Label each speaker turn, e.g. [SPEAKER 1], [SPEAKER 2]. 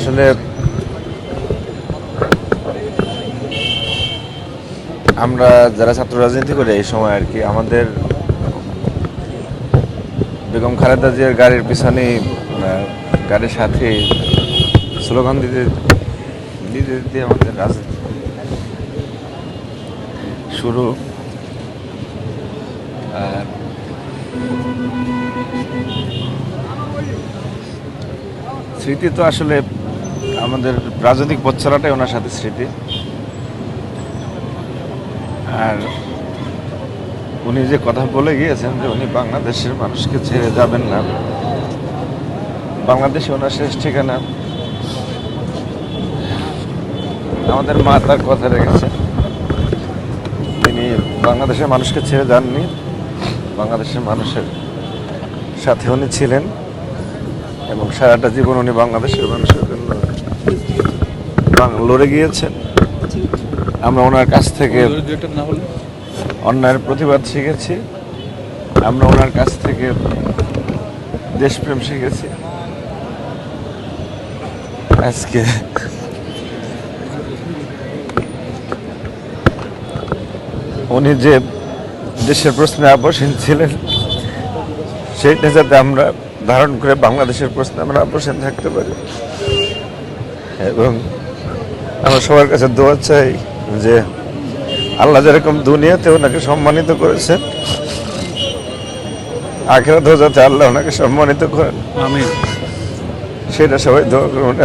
[SPEAKER 1] আসলে আমরা যারা ছাত্র রাজনীতি করি এই সময় আর কি আমাদের বেগম খালেদা জিয়ার গাড়ির পিছনে গাড়ির সাথে স্লোগান দিতে দিতে দিতে আমাদের রাজনীতি শুরু। আর স্মৃতি তো আসলে আমাদের রাজনৈতিক পথ চলাটাই ওনার সাথে স্মৃতি। আর উনি যে কথা বলে গিয়েছেন যে উনি বাংলাদেশের মানুষকে ছেড়ে যাবেন না, বাংলাদেশে ওনার শেষ ঠিকানা। আমাদের মা তার কথা রেখেছেন, তিনি বাংলাদেশের মানুষকে ছেড়ে যাননি, বাংলাদেশের মানুষের সাথে উনি ছিলেন এবং সারাটা জীবন উনি বাংলাদেশের মানুষের জন্য লড়ে গিয়েছেন। আমরা ওনার কাছ থেকে অন্যায়ের প্রতিবাদ শিখেছি, আমরা ওনার কাছ থেকে দেশপ্রেম শিখেছি। আজকে উনি যে দেশের প্রশ্নে আপোষহীন ছিলেন সেইটা যাতে আমরা ধারণ করে বাংলাদেশের প্রশ্নে আমরা আপোষহীন থাকতে পারি। এবং আমরা সবার কাছে দোয়া চাই যে আল্লাহ যেরকম দুনিয়াতে ওনাকে সম্মানিত করেছেন, আখিরাতেও যাতে আল্লাহ ওনাকে সম্মানিত করেন,
[SPEAKER 2] আমিন।
[SPEAKER 1] সেটা সবাই দোয়া করুন।